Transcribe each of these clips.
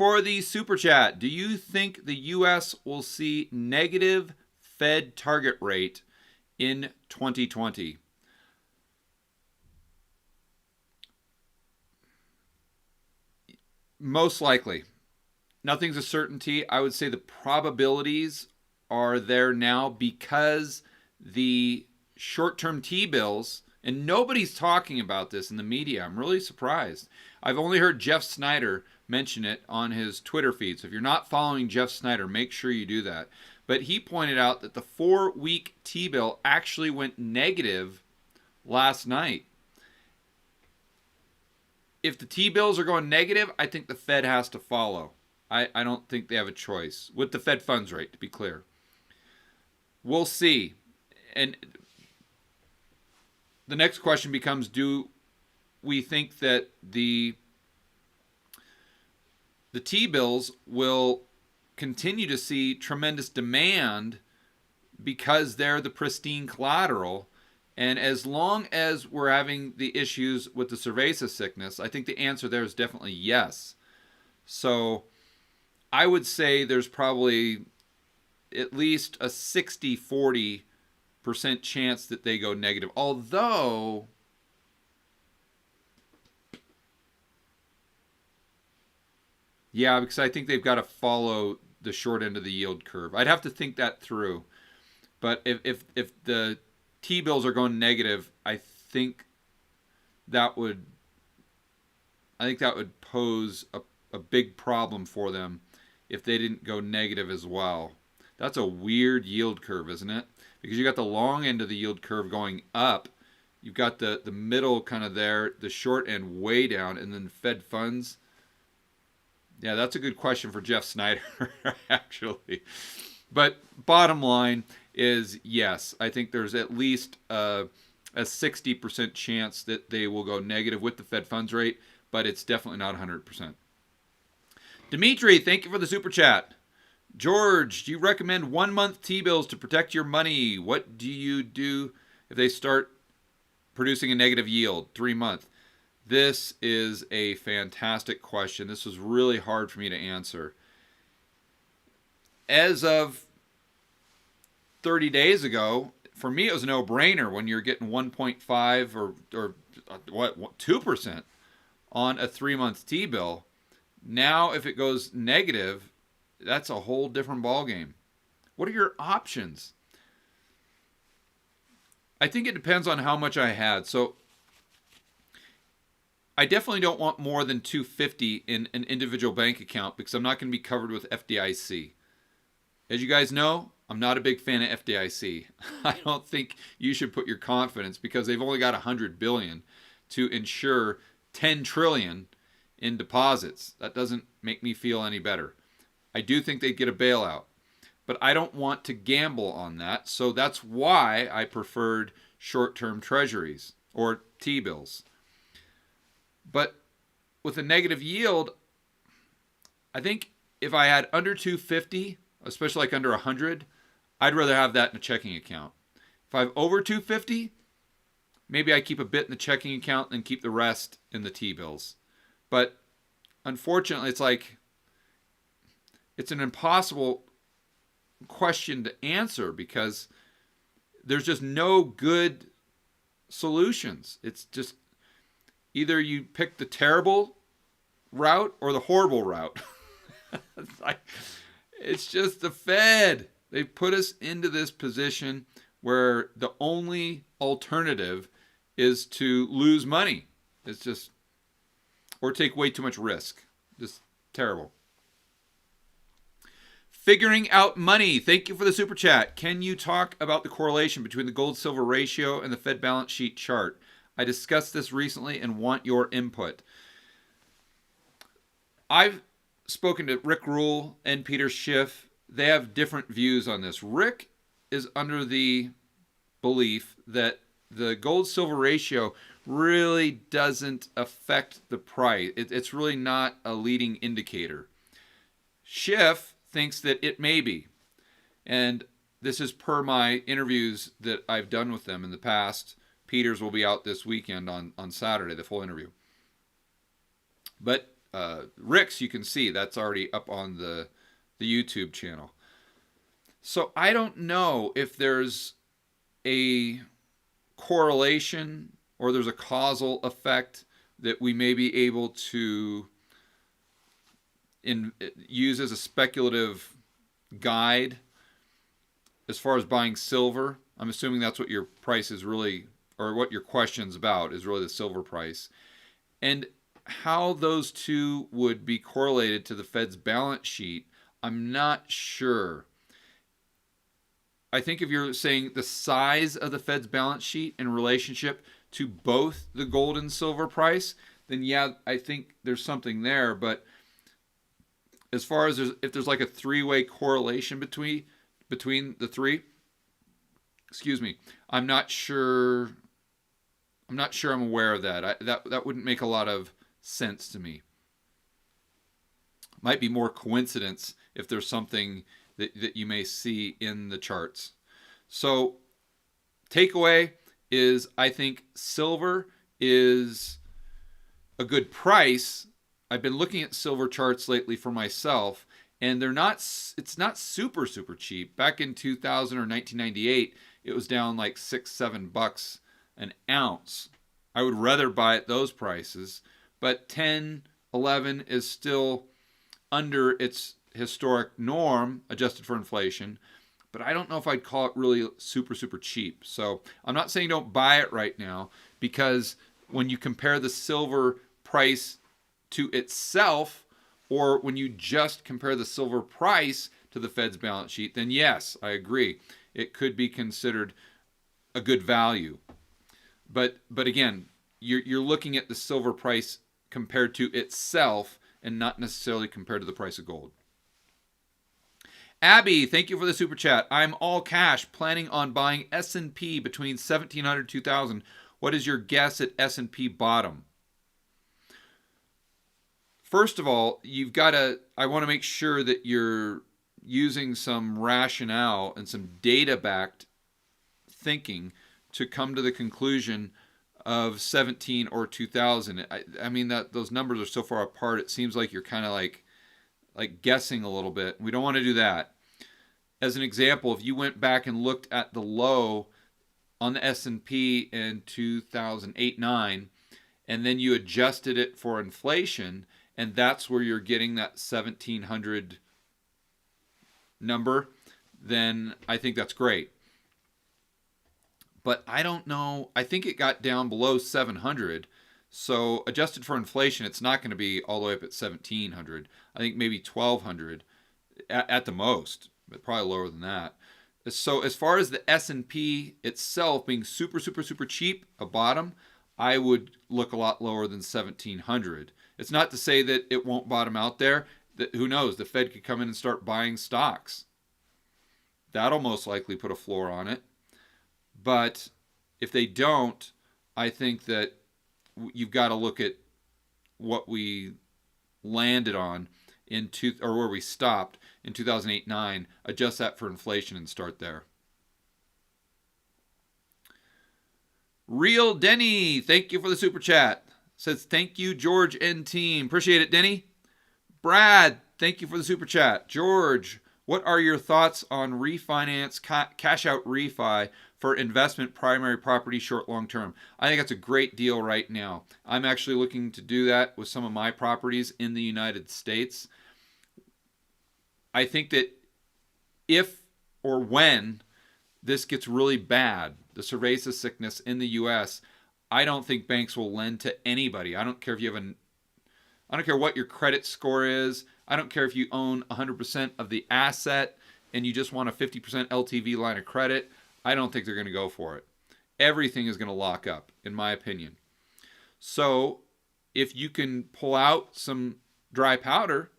For the super chat, do you think the U.S. will see negative Fed target rate in 2020? Most likely. Nothing's a certainty. I would say the probabilities are there now because the short-term T-bills, and nobody's talking about this in the media. I'm really surprised. I've only heard Jeff Snyder mention it on his Twitter feed. So if you're not following Jeff Snyder, make sure you do that. But he pointed out that the 4-week T-bill actually went negative last night. If the T-bills are going negative, I think the Fed has to follow. I don't think they have a choice with the Fed funds rate, to be clear. We'll see. And the next question becomes, do we think that the T-bills will continue to see tremendous demand because they're the pristine collateral? And as long as we're having the issues with the CERVEZA sickness, I think the answer there is definitely yes. So I would say there's probably at least a 60-40% chance that they go negative. Although, yeah, because I think they've got to follow the short end of the yield curve. I'd have to think that through. But if the T-bills are going negative, I think that would pose a big problem for them if they didn't go negative as well. That's a weird yield curve, isn't it? Because you got the long end of the yield curve going up. You've got the middle kind of there, the short end way down, and then Fed funds. Yeah, that's a good question for Jeff Snyder, actually. But bottom line is, yes, I think there's at least a 60% chance that they will go negative with the Fed funds rate, but it's definitely not 100%. Dimitri, thank you for the super chat. George, do you recommend 1-month T-bills to protect your money? What do you do if they start producing a negative yield? 3-month. This is a fantastic question. This was really hard for me to answer. As of 30 days ago, for me it was a no-brainer when you're getting 1.5 or 2% on a 3-month T-bill. Now, if it goes negative, that's a whole different ballgame. What are your options? I think it depends on how much I had. So I definitely don't want more than $250 in an individual bank account because I'm not going to be covered with FDIC. As you guys know, I'm not a big fan of FDIC. I don't think you should put your confidence, because they've only got $100 billion to insure $10 trillion in deposits. That doesn't make me feel any better. I do think they'd get a bailout, but I don't want to gamble on that. So that's why I preferred short-term treasuries or T-bills. But with a negative yield, I think if I had under 250, especially like under 100, I'd rather have that in a checking account. If I have over 250, maybe I keep a bit in the checking account and keep the rest in the T-bills. But unfortunately, it's an impossible question to answer because there's just no good solutions. It's just either you pick the terrible route or the horrible route. It's just the Fed. They put us into this position where the only alternative is to lose money. It's just, or take way too much risk. Just terrible. Figuring out money. Thank you for the super chat. Can you talk about the correlation between the gold-silver ratio and the Fed balance sheet chart? I discussed this recently and want your input. I've spoken to Rick Rule and Peter Schiff. They have different views on this. Rick is under the belief that the gold-silver ratio really doesn't affect the price. It's really not a leading indicator. Schiff thinks that it may be. And this is per my interviews that I've done with them in the past. Peter's will be out this weekend on Saturday, the full interview. But Rick's, you can see that's already up on the YouTube channel. So I don't know if there's a correlation or there's a causal effect that we may be able to use as a speculative guide as far as buying silver. I'm assuming that's what your price is really, or what your question's about, is really the silver price. And how those two would be correlated to the Fed's balance sheet, I'm not sure. I think if you're saying the size of the Fed's balance sheet in relationship to both the gold and silver price, then yeah, I think there's something there. But as far as if there's like a three-way correlation between the three, excuse me, I'm not sure. I'm aware of that. That wouldn't make a lot of sense to me. Might be more coincidence if there's something that you may see in the charts. So takeaway is, I think silver is a good price. I've been looking at silver charts lately for myself, and it's not super cheap. Back in 2000 or 1998, it was down like $6-7 an ounce. I would rather buy at those prices, but 10, 11 is still under its historic norm adjusted for inflation, but I don't know if I'd call it really super cheap. So I'm not saying don't buy it right now, because when you compare the silver price to itself, or when you just compare the silver price to the Fed's balance sheet, then yes, I agree. It could be considered a good value. But again, you're looking at the silver price compared to itself and not necessarily compared to the price of gold. Abby, thank you for the super chat. I'm all cash, planning on buying S&P between 1,700 2,000. What is your guess at S&P bottom? First of all, I want to make sure that you're using some rationale and some data-backed thinking to come to the conclusion of 17 or 2,000. I mean, that those numbers are so far apart, it seems like you're kind of like guessing a little bit. We don't want to do that. As an example, if you went back and looked at the low on the S&P in 2008-9, and then you adjusted it for inflation, and that's where you're getting that 1,700 number, then I think that's great. But I don't know. I think it got down below 700. So adjusted for inflation, it's not going to be all the way up at 1,700. I think maybe 1,200 at the most, but probably lower than that. So as far as the S&P itself being super cheap, a bottom, I would look a lot lower than 1,700. It's not to say that it won't bottom out there. That, who knows? The Fed could come in and start buying stocks. That'll most likely put a floor on it. But if they don't, I think that you've got to look at what we landed on or where we stopped in 2008-9, adjust that for inflation and start there. Real Denny, thank you for the super chat. Says, thank you, George and team. Appreciate it, Denny. Brad, thank you for the super chat. George, what are your thoughts on refinance, cash out refi for investment primary property short long term? I think that's a great deal right now. I'm actually looking to do that with some of my properties in the United States. I think that if or when this gets really bad, the CERVEZA sickness in the U.S., I don't think banks will lend to anybody. I don't care if you have I don't care what your credit score is. I don't care if you own 100% of the asset and you just want a 50% LTV line of credit. I don't think they're going to go for it. Everything is going to lock up, in my opinion. So if you can pull out some dry powder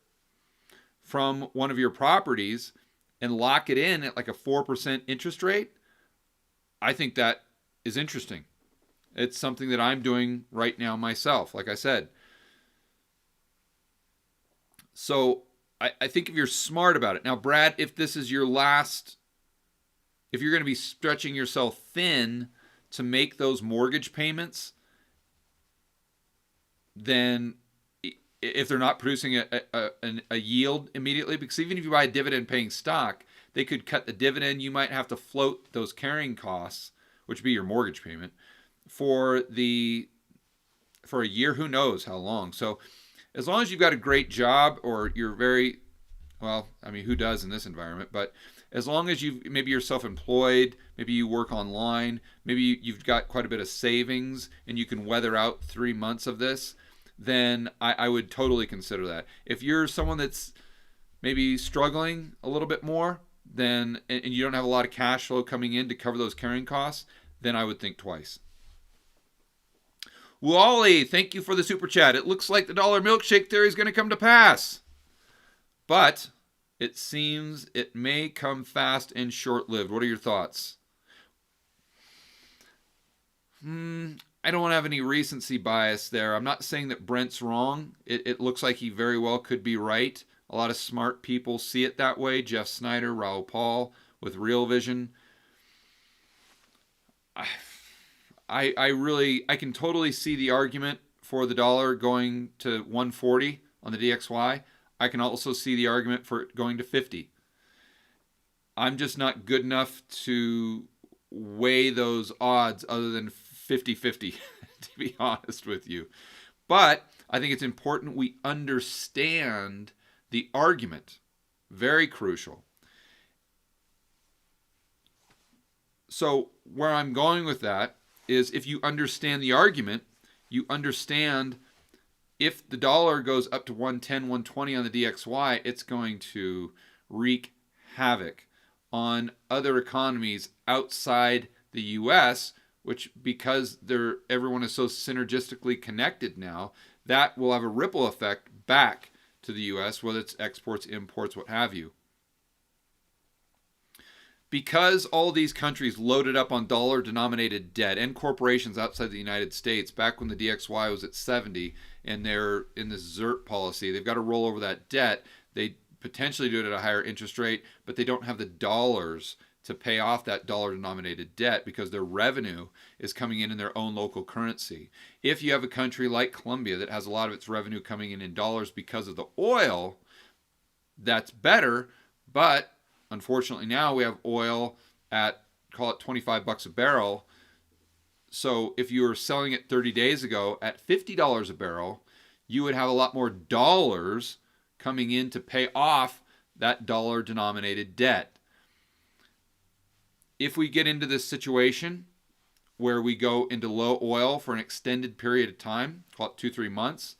from one of your properties and lock it in at like a 4% interest rate, I think that is interesting. It's something that I'm doing right now myself, like I said. So I think if you're smart about it. Now, Brad, if this is your last, if you're going to be stretching yourself thin to make those mortgage payments, then if they're not producing a yield immediately, because even if you buy a dividend paying stock, they could cut the dividend. You might have to float those carrying costs, which would be your mortgage payment, for a year. Who knows how long? So as long as you've got a great job, or you're very, well, I mean, who does in this environment? But as long as maybe you're self-employed, maybe you work online, maybe you've got quite a bit of savings and you can weather out 3 months of this, then I would totally consider that. If you're someone that's maybe struggling a little bit more, then, and you don't have a lot of cash flow coming in to cover those carrying costs, then I would think twice. Wally, thank you for the super chat. It looks like the dollar milkshake theory is going to come to pass, but it seems it may come fast and short-lived. What are your thoughts? I don't want to have any recency bias there. I'm not saying that Brent's wrong. It looks like he very well could be right. A lot of smart people see it that way. Jeff Snyder, Raoul Paul with Real Vision. I can totally see the argument for the dollar going to 140 on the DXY. I can also see the argument for it going to 50. I'm just not good enough to weigh those odds other than 50-50, to be honest with you. But I think it's important we understand the argument. Very crucial. So where I'm going with that is, if you understand the argument, you understand if the dollar goes up to 110, 120 on the DXY, it's going to wreak havoc on other economies outside the US, which, because everyone is so synergistically connected now, that will have a ripple effect back to the US, whether it's exports, imports, what have you. Because all these countries loaded up on dollar-denominated debt, and corporations outside the United States, back when the DXY was at 70, and they're in this ZERP policy, they've got to roll over that debt. They potentially do it at a higher interest rate, but they don't have the dollars to pay off that dollar-denominated debt because their revenue is coming in their own local currency. If you have a country like Colombia that has a lot of its revenue coming in dollars because of the oil, that's better, but unfortunately now we have oil at, call it $25 a barrel. So if you were selling it 30 days ago at $50 a barrel, you would have a lot more dollars coming in to pay off that dollar-denominated debt. If we get into this situation where we go into low oil for an extended period of time, call it 2-3 months,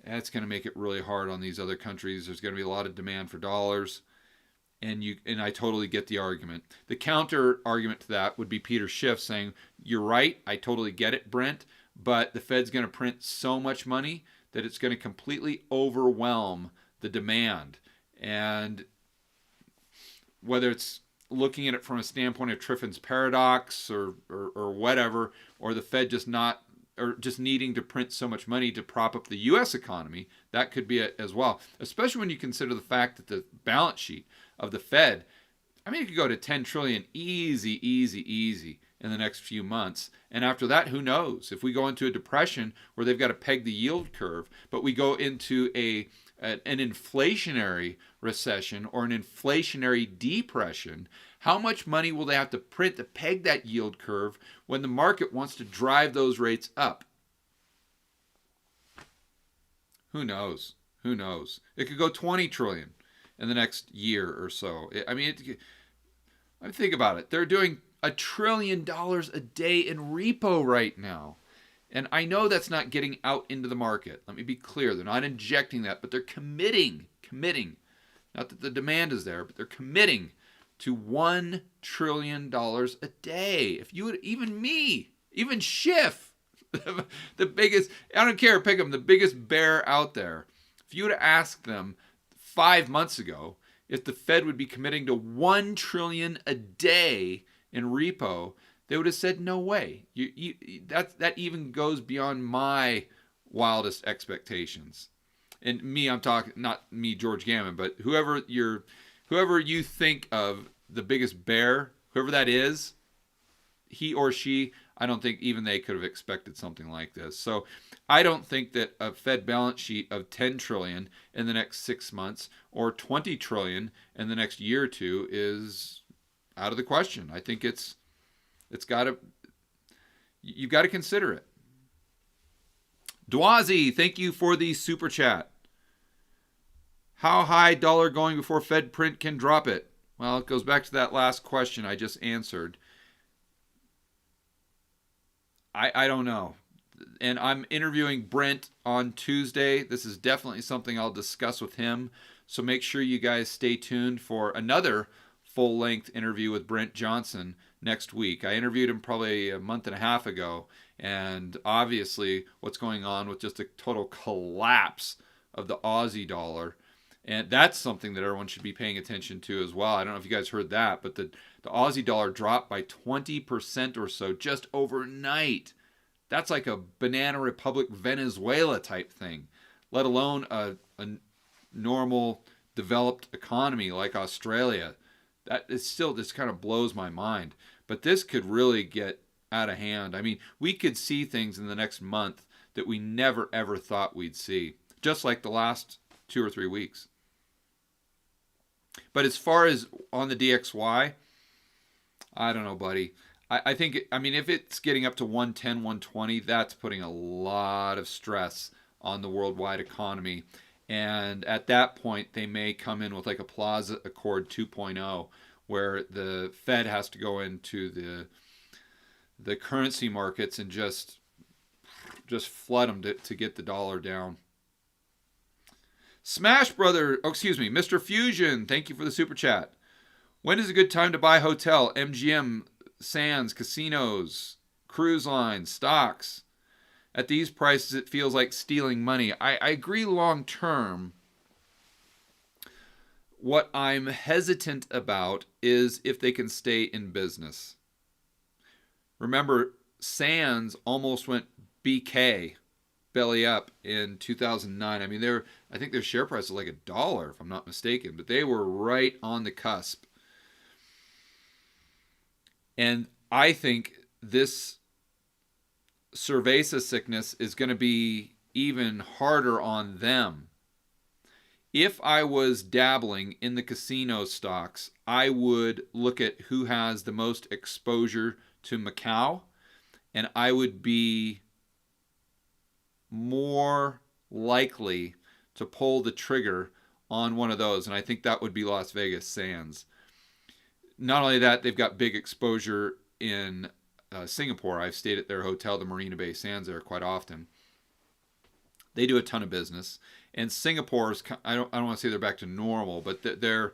that's going to make it really hard on these other countries. There's going to be a lot of demand for dollars, and I totally get the argument. The counter argument to that would be Peter Schiff saying, you're right, I totally get it, Brent, but the Fed's going to print so much money that it's going to completely overwhelm the demand. And whether it's looking at it from a standpoint of Triffin's paradox or whatever, or the Fed just needing to print so much money to prop up the U.S. economy, that could be it as well. Especially when you consider the fact that the balance sheet of the Fed, I mean, it could go to 10 trillion easy in the next few months. And after that, who knows? If we go into a depression where they've got to peg the yield curve, but we go into an inflationary recession or an inflationary depression, how much money will they have to print to peg that yield curve when the market wants to drive those rates up? Who knows? Who knows? It could go 20 trillion in the next year or so. I mean, think about it. They're doing $1 trillion a day in repo right now. And I know that's not getting out into the market. Let me be clear. They're not injecting that, but they're committing. Not that the demand is there, but they're committing to $1 trillion a day. If you would, even Schiff, the biggest, I don't care, pick them, the biggest bear out there. If you would have asked them 5 months ago if the Fed would be committing to $1 trillion a day in repo, they would have said, no way. That even goes beyond my wildest expectations. And me, I'm talking, not me, George Gammon, but whoever you think of the biggest bear, whoever that is, he or she, I don't think even they could have expected something like this. So I don't think that a Fed balance sheet of 10 trillion in the next 6 months or 20 trillion in the next year or two is out of the question. I think it's got to, you've got to consider it. Dwazi, thank you for the super chat. How high dollar going before Fed print can drop it? Well, it goes back to that last question I just answered. I don't know. And I'm interviewing Brent on Tuesday. This is definitely something I'll discuss with him. So make sure you guys stay tuned for another full-length interview with Brent Johnson next week. I interviewed him probably a month and a half ago. And obviously what's going on with just a total collapse of the Aussie dollar. And that's something that everyone should be paying attention to as well. I don't know if you guys heard that, but the Aussie dollar dropped by 20% or so just overnight. That's like a Banana Republic Venezuela type thing, let alone a normal developed economy like Australia. That is still, this kind of blows my mind. But this could really get out of hand. I mean, we could see things in the next month that we never ever thought we'd see, just like the last 2 or 3 weeks. But as far as on the DXY, I don't know, buddy. I think, I mean, if it's getting up to 110, 120, that's putting a lot of stress on the worldwide economy. And at that point, they may come in with like a Plaza Accord 2.0, where the Fed has to go into the currency markets and just flood them to get the dollar down. Smash Brother, oh, excuse me, Mr. Fusion, thank you for the super chat. When is a good time to buy hotel, MGM, sands, casinos, cruise lines, stocks? At these prices, it feels like stealing money. I agree long term. What I'm hesitant about is if they can stay in business. Remember, Sands almost went BK, belly up, in 2009. I mean, I think their share price was like $1, if I'm not mistaken, but they were right on the cusp. And I think this CERVEZA sickness is going to be even harder on them. If I was dabbling in the casino stocks, I would look at who has the most exposure to Macau, and I would be more likely to pull the trigger on one of those, and I think that would be Las Vegas Sands. Not only that, they've got big exposure in Singapore. I've stayed at their hotel, the Marina Bay Sands, there quite often. They do a ton of business, and Singapore's, I don't want to say they're back to normal, but they're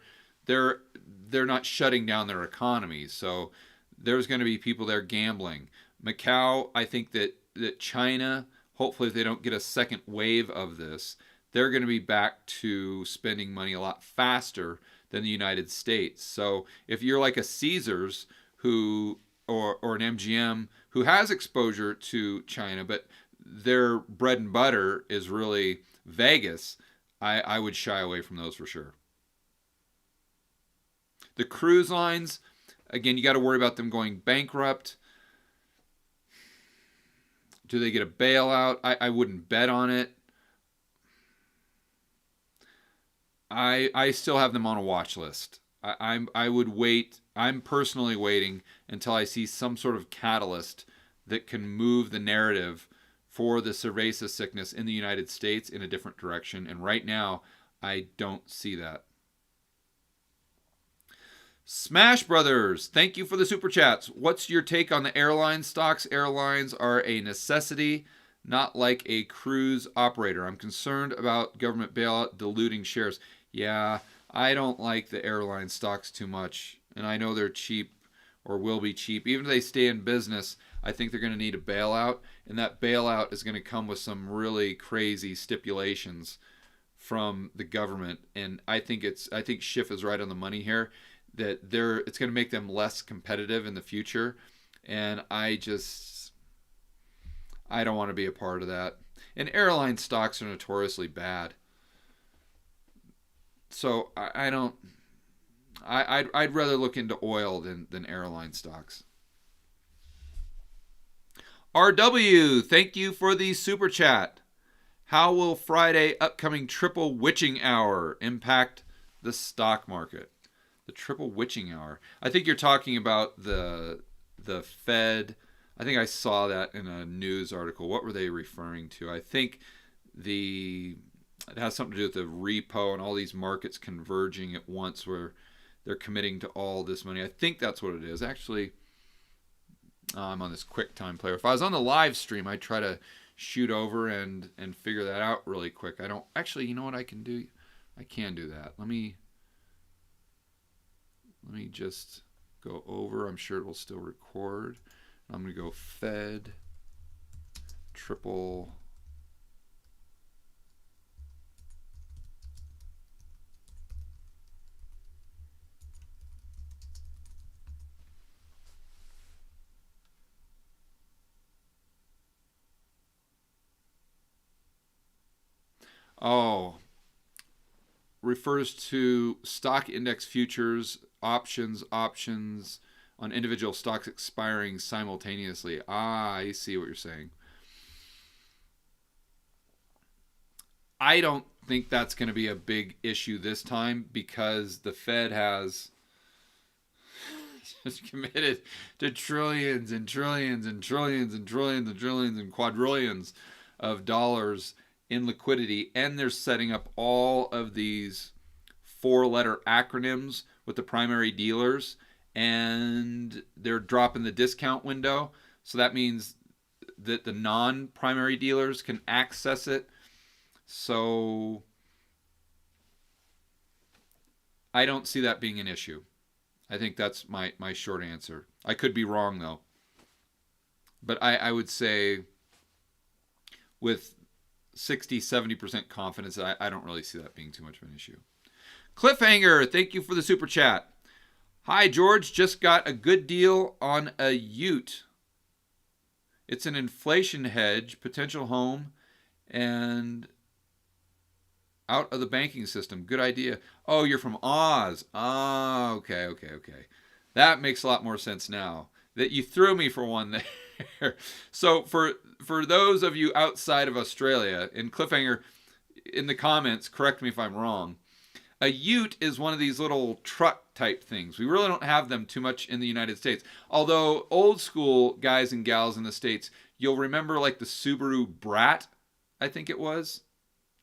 not shutting down their economy. So there's going to be people there gambling. Macau, I think that China, hopefully if they don't get a second wave of this, they're going to be back to spending money a lot faster than the United States. So if you're like a Caesars or an MGM who has exposure to China, but their bread and butter is really Vegas, I would shy away from those for sure. The cruise lines, again, you got to worry about them going bankrupt. Do they get a bailout? I wouldn't bet on it. I still have them on a watch list. I would wait. I'm personally waiting until I see some sort of catalyst that can move the narrative for the CERVEZA sickness in the United States in a different direction. And right now, I don't see that. Smash Brothers, thank you for the super chats. What's your take on the airline stocks? Airlines are a necessity, not like a cruise operator. I'm concerned about government bailout diluting shares. Yeah, I don't like the airline stocks too much. And I know they're cheap or will be cheap. Even if they stay in business, I think they're going to need a bailout. And that bailout is going to come with some really crazy stipulations from the government. And I think Schiff is right on the money here, that it's going to make them less competitive in the future. And I don't want to be a part of that. And airline stocks are notoriously bad. So I'd rather look into oil than airline stocks. RW, thank you for the super chat. How will Friday upcoming triple witching hour impact the stock market? The triple witching hour. I think you're talking about the Fed. I think I saw that in a news article. What were they referring to? I think it has something to do with the repo and all these markets converging at once where they're committing to all this money. I think that's what it is. Actually, I'm on this QuickTime player. If I was on the live stream, I'd try to shoot over and figure that out really quick. I don't actually. You know what I can do? I can do that. Let me just go over. I'm sure it will still record. I'm going to go Fed triple. Oh, refers to stock index futures, options on individual stocks expiring simultaneously. I see what you're saying. I don't think that's going to be a big issue this time because the Fed has just committed to trillions and trillions and trillions and trillions and trillions and quadrillions of dollars in liquidity, and they're setting up all of these four-letter acronyms with the primary dealers, and they're dropping the discount window. So that means that the non-primary dealers can access it. So I don't see that being an issue. I think that's my short answer. I could be wrong, though. But I would say with 60-70% confidence, I don't really see that being too much of an issue. Cliffhanger, thank you for the super chat. Hi, George. Just got a good deal on a Ute. It's an inflation hedge, potential home, and out of the banking system. Good idea. Oh, you're from Oz. Oh, okay. That makes a lot more sense now. That you threw me for one there. So for those of you outside of Australia, in Cliffhanger, in the comments, correct me if I'm wrong, a Ute is one of these little truck type things. We really don't have them too much in the United States. Although old school guys and gals in the States, you'll remember like the Subaru Brat, I think it was.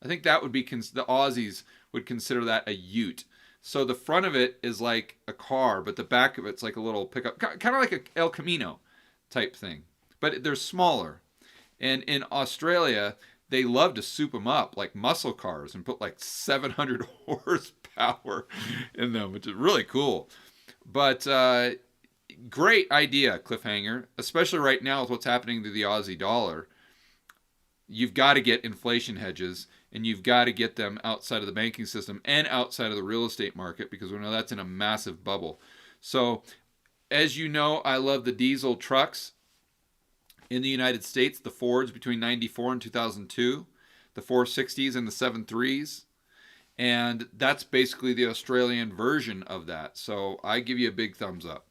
I think that would be, the Aussies would consider that a Ute. So the front of it is like a car, but the back of it's like a little pickup, kind of like a El Camino type thing. But they're smaller. And in Australia, they love to soup them up like muscle cars and put like 700 horsepower in them, which is really cool. But great idea, Cliffhanger, especially right now with what's happening to the Aussie dollar. You've got to get inflation hedges, and you've got to get them outside of the banking system and outside of the real estate market because we know that's in a massive bubble. So, as you know, I love the diesel trucks in the United States, the Fords between 94 and 2002, the 460s and the 73s. And that's basically the Australian version of that. So I give you a big thumbs up.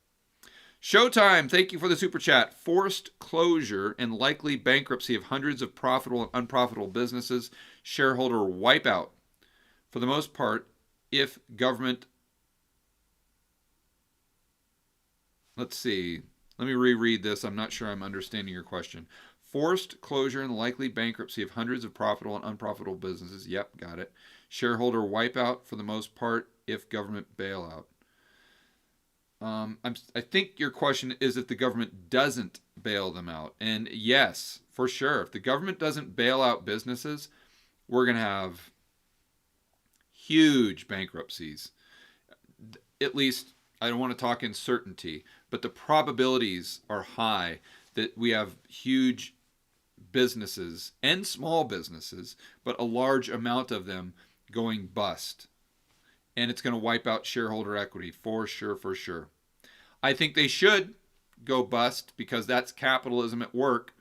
Showtime, thank you for the super chat. Forced closure and likely bankruptcy of hundreds of profitable and unprofitable businesses. Shareholder wipeout. For the most part, if government... Let's see. Let me reread this. I'm not sure I'm understanding your question. Forced closure and likely bankruptcy of hundreds of profitable and unprofitable businesses. Yep, got it. Shareholder wipeout for the most part if government bailout. I think your question is if the government doesn't bail them out. And yes, for sure. If the government doesn't bail out businesses, we're going to have huge bankruptcies. At least, I don't want to talk in certainty, but the probabilities are high that we have huge businesses and small businesses, but a large amount of them going bust. And it's going to wipe out shareholder equity for sure. I think they should go bust because that's capitalism at work.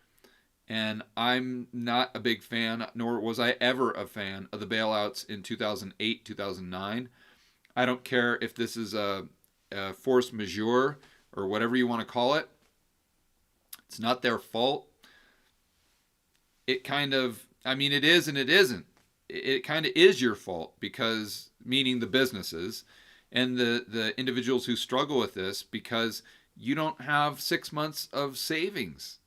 And I'm not a big fan, nor was I ever a fan of the bailouts in 2008, 2009. I don't care if this is a force majeure or whatever you want to call it. It's not their fault. it kind of, I mean, it is and it isn't. It kind of is your fault because, meaning the businesses and the individuals who struggle with this, because you don't have 6 months of savings.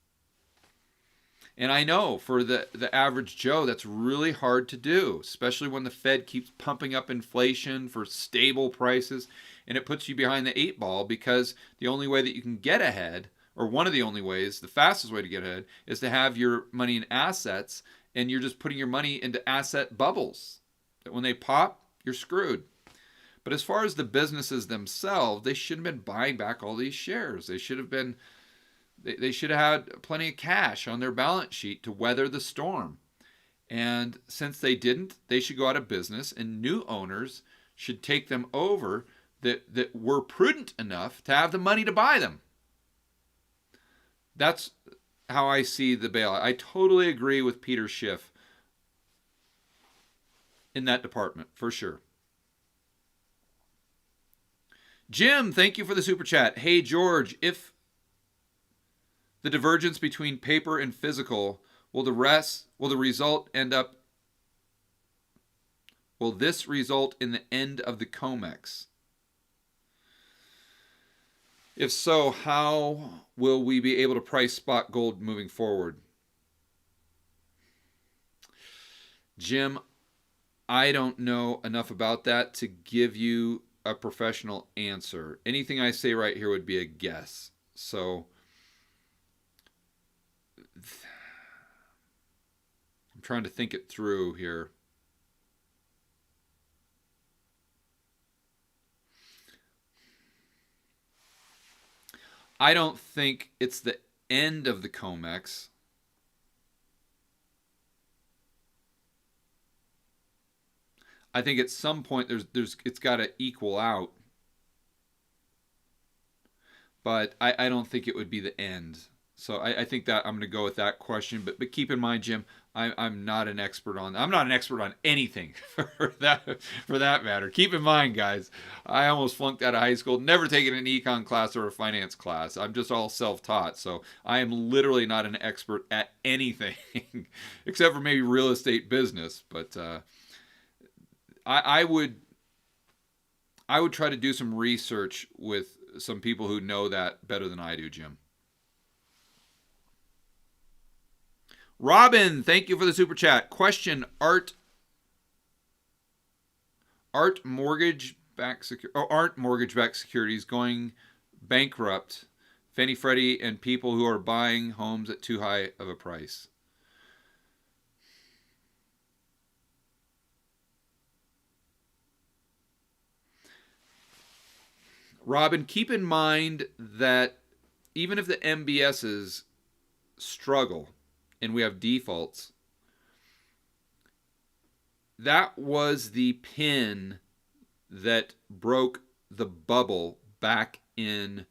And I know for the average Joe, that's really hard to do, especially when the Fed keeps pumping up inflation for stable prices, and it puts you behind the 8 ball, because the only way that you can get ahead, or one of the only ways, the fastest way to get ahead, is to have your money in assets, and you're just putting your money into asset bubbles that when they pop, you're screwed. But as far as the businesses themselves, they shouldn't have been buying back all these shares. They should have had plenty of cash on their balance sheet to weather the storm. And since they didn't, they should go out of business, and new owners should take them over that were prudent enough to have the money to buy them. That's how I see the bailout. I totally agree with Peter Schiff in that department, for sure. Jim, thank you for the super chat. Hey, George, if the divergence between paper and physical, will this result in the end of the COMEX? If so, how will we be able to price spot gold moving forward? Jim, I don't know enough about that to give you a professional answer. Anything I say right here would be a guess. So I'm trying to think it through here. I don't think it's the end of the COMEX. I think at some point it's got to equal out. But I don't think it would be the end. So I think that I'm going to go with that question. But keep in mind, Jim, I'm not an expert on anything for that matter. Keep in mind, guys, I almost flunked out of high school, never taken an econ class or a finance class. I'm just all self-taught. So I am literally not an expert at anything except for maybe real estate business. But I would try to do some research with some people who know that better than I do, Jim. Robin, thank you for the super chat. Question: Aren't mortgage-backed securities going bankrupt Fannie Freddie and people who are buying homes at too high of a price? Robin, keep in mind that even if the MBSs struggle and we have defaults, that was the pin that broke the bubble back in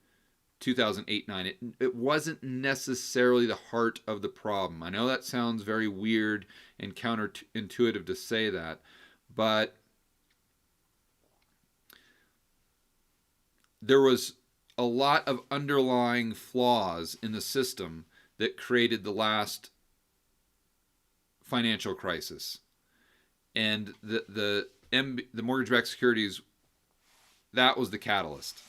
2008-9. It wasn't necessarily the heart of the problem. I know that sounds very weird and counterintuitive to say that, but there was a lot of underlying flaws in the system that created the last financial crisis. And the mortgage-backed securities, that was the catalyst.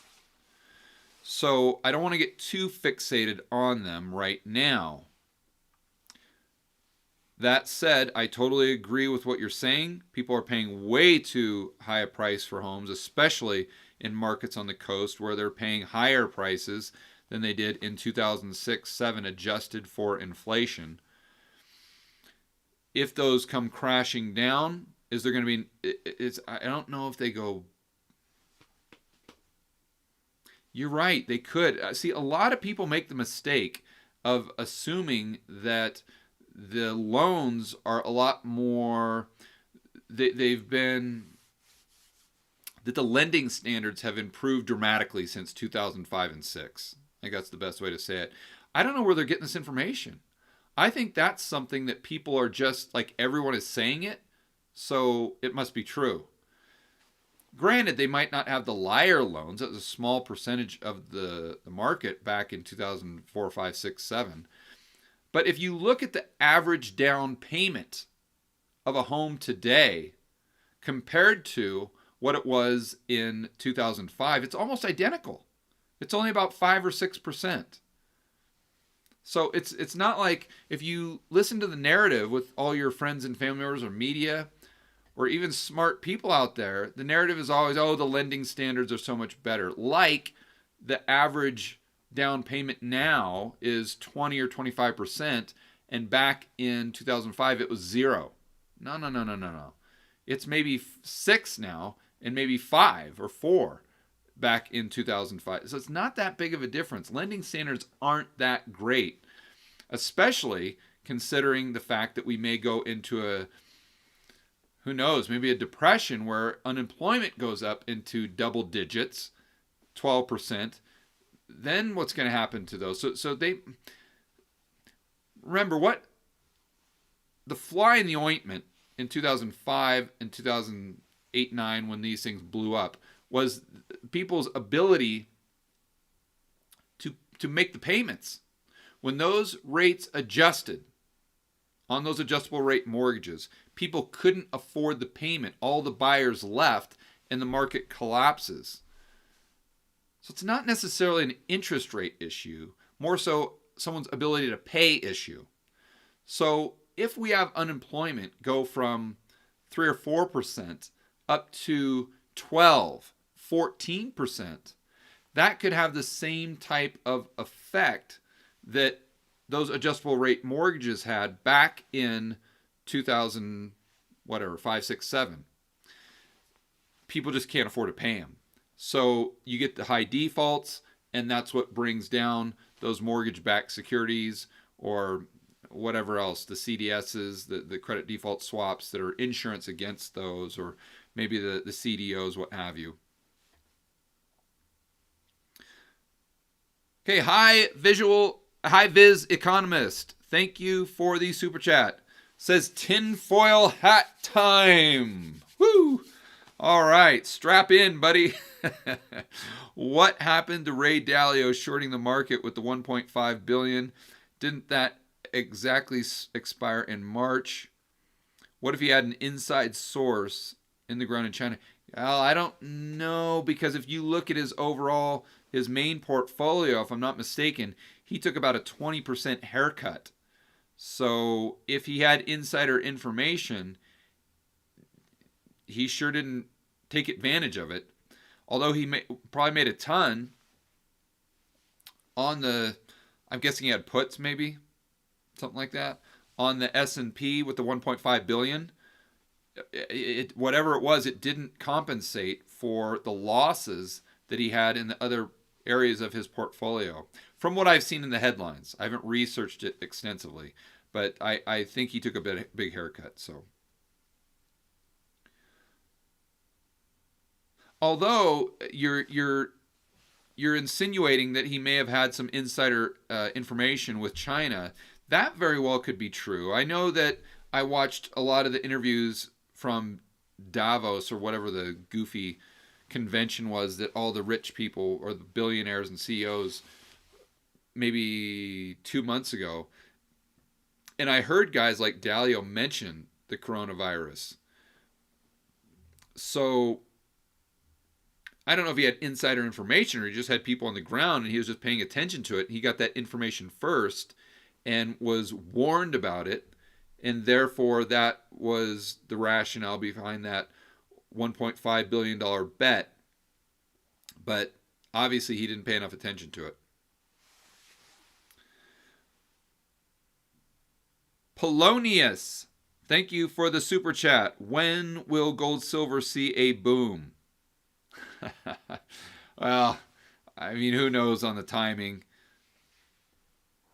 So I don't want to get too fixated on them right now. That said, I totally agree with what you're saying. People are paying way too high a price for homes, especially in markets on the coast where they're paying higher prices than they did in 2006-07, adjusted for inflation. If those come crashing down, is there going to be... I don't know if they go... You're right, they could. See, a lot of people make the mistake of assuming that the loans are a lot more... They've been... that the lending standards have improved dramatically since 2005 and 6. I think that's the best way to say it. I don't know where they're getting this information. I think that's something that people are just like, everyone is saying it, so it must be true. Granted, they might not have the liar loans. That was a small percentage of the market back in 2004, 5, 6, 7. But if you look at the average down payment of a home today compared to what it was in 2005, it's almost identical. It's only about 5 or 6%. So it's not like, if you listen to the narrative with all your friends and family members or media or even smart people out there, the narrative is always, oh, the lending standards are so much better. Like the average down payment now is 20 or 25%, and back in 2005 it was 0. No. It's maybe 6 now, and maybe 5 or 4 back in 2005. So it's not that big of a difference. Lending standards aren't that great, especially considering the fact that we may go into a, who knows, maybe a depression where unemployment goes up into double digits, 12%. Then what's going to happen to those? So they, remember what the fly in the ointment in 2005 and 2008-9, when these things blew up, was people's ability to make the payments. When those rates adjusted on those adjustable rate mortgages, people couldn't afford the payment. All the buyers left and the market collapses. So it's not necessarily an interest rate issue, more so someone's ability to pay issue. So if we have unemployment go from 3 or 4% up to 12, 14%, that could have the same type of effect that those adjustable rate mortgages had back in 2000, whatever, 5, 6, 7. People just can't afford to pay them. So you get the high defaults, and that's what brings down those mortgage-backed securities or whatever else, the CDSs, the credit default swaps that are insurance against those, or maybe the CDOs, what have you. Okay, High Viz Economist, thank you for the super chat. Says tinfoil hat time. Woo! All right, strap in, buddy. What happened to Ray Dalio shorting the market with the 1.5 billion? Didn't that exactly expire in March? What if he had an inside source in the ground in China? Well, I don't know, because if you look at his main portfolio, if I'm not mistaken, he took about a 20% haircut. So if he had insider information, he sure didn't take advantage of it. Although he probably made a ton on the, I'm guessing he had puts maybe, something like that, on the S&P with the 1.5 billion. Whatever it was, it didn't compensate for the losses that he had in the other areas of his portfolio. From what I've seen in the headlines, I haven't researched it extensively, but I think he took a big haircut. So, although you're insinuating that he may have had some insider information with China, that very well could be true. I know that I watched a lot of the interviews from Davos, or whatever the goofy convention was that all the rich people or the billionaires and CEOs, maybe 2 months ago. And I heard guys like Dalio mention the coronavirus. So I don't know if he had insider information or he just had people on the ground and he was just paying attention to it. He got that information first and was warned about it. And therefore, that was the rationale behind that $1.5 billion bet. But obviously, he didn't pay enough attention to it. Polonius, thank you for the super chat. When will gold silver see a boom? Well, I mean, who knows on the timing?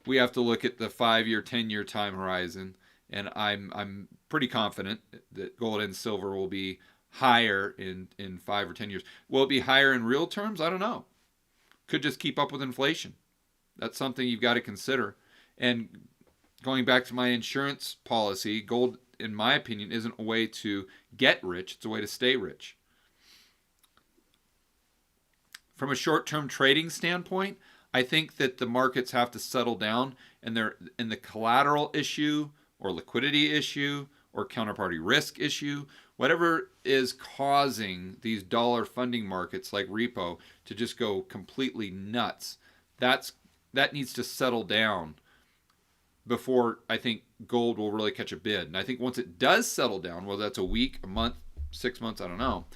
We have to look at the 5-year, 10-year time horizon. And I'm pretty confident that gold and silver will be higher in 5 or 10 years. Will it be higher in real terms? I don't know. Could just keep up with inflation. That's something you've got to consider. And going back to my insurance policy, gold, in my opinion, isn't a way to get rich. It's a way to stay rich. From a short-term trading standpoint, I think that the markets have to settle down, and they're in the collateral issue or liquidity issue or counterparty risk issue, whatever is causing these dollar funding markets like repo to just go completely nuts. That needs to settle down before I think gold will really catch a bid. And I think once it does settle down, whether that's a week, a month, 6 months, I don't know,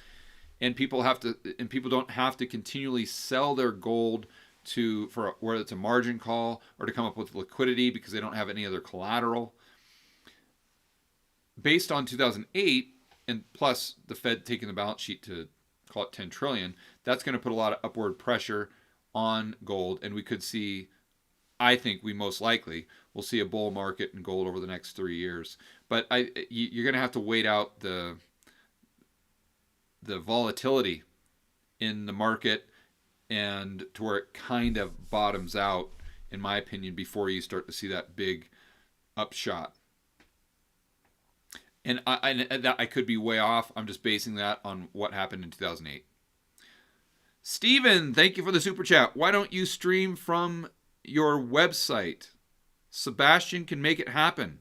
and people don't have to continually sell their gold for whether it's a margin call or to come up with liquidity because they don't have any other collateral. Based on 2008 and plus the Fed taking the balance sheet to call it 10 trillion, that's going to put a lot of upward pressure on gold, and we could see, I think we most likely will see a bull market in gold over the next 3 years. But you're going to have to wait out the volatility in the market and to where it kind of bottoms out, in my opinion, before you start to see that big upshot. And I could be way off. I'm just basing that on what happened in 2008. Steven, thank you for the super chat. Why don't you stream from your website? Sebastian can make it happen.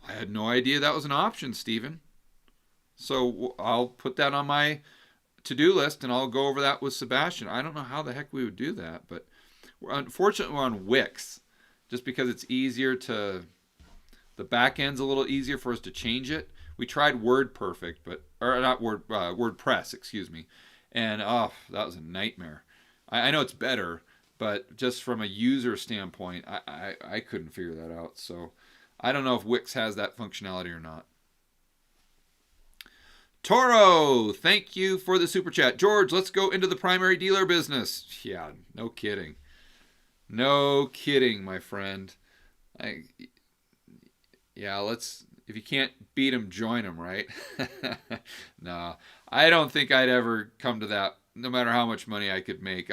I had no idea that was an option, Steven. So I'll put that on my to-do list, and I'll go over that with Sebastian. I don't know how the heck we would do that, but unfortunately we're on Wix, just because it's easier to... The back end's a little easier for us to change it. We tried WordPerfect, WordPress, excuse me. And that was a nightmare. I know it's better, but just from a user standpoint, I couldn't figure that out. So I don't know if Wix has that functionality or not. Toro, thank you for the super chat. George, let's go into the primary dealer business. Yeah, no kidding. No kidding, my friend. If you can't beat them, join them, right? No, I don't think I'd ever come to that, no matter how much money I could make.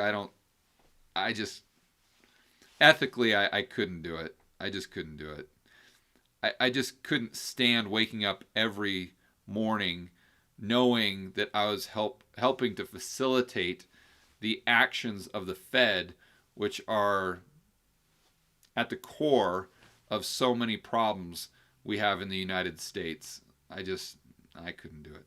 Ethically, I couldn't do it. I just couldn't do it. I just couldn't stand waking up every morning knowing that I was helping to facilitate the actions of the Fed, which are at the core of so many problems we have in the United States. I couldn't do it.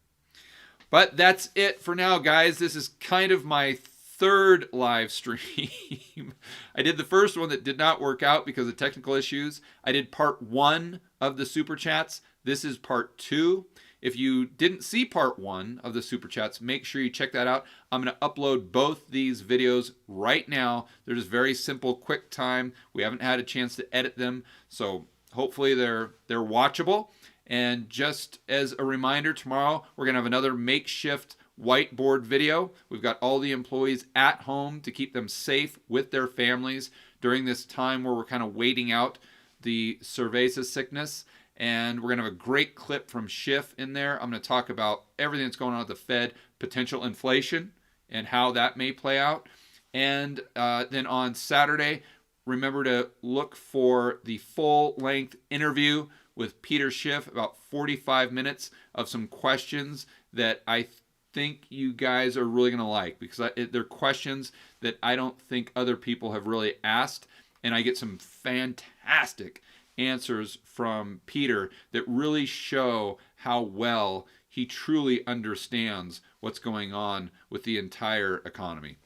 But that's it for now, guys. This is kind of my third live stream. I did the first one that did not work out because of technical issues. I did part 1 of the super chats. This is part 2. If you didn't see part 1 of the super chats, make sure you check that out. I'm going to upload both these videos right now. They're just very simple, quick time. We haven't had a chance to edit them, so hopefully they're watchable. And just as a reminder, tomorrow we're going to have another makeshift whiteboard video. We've got all the employees at home to keep them safe with their families during this time where we're kind of waiting out the CERVEZA sickness. And we're going to have a great clip from Schiff in there. I'm going to talk about everything that's going on at the Fed, potential inflation, and how that may play out. And then on Saturday, remember to look for the full-length interview with Peter Schiff, about 45 minutes of some questions that I think you guys are really going to like, because they're questions that I don't think other people have really asked, and I get some fantastic answers from Peter that really show how well he truly understands what's going on with the entire economy.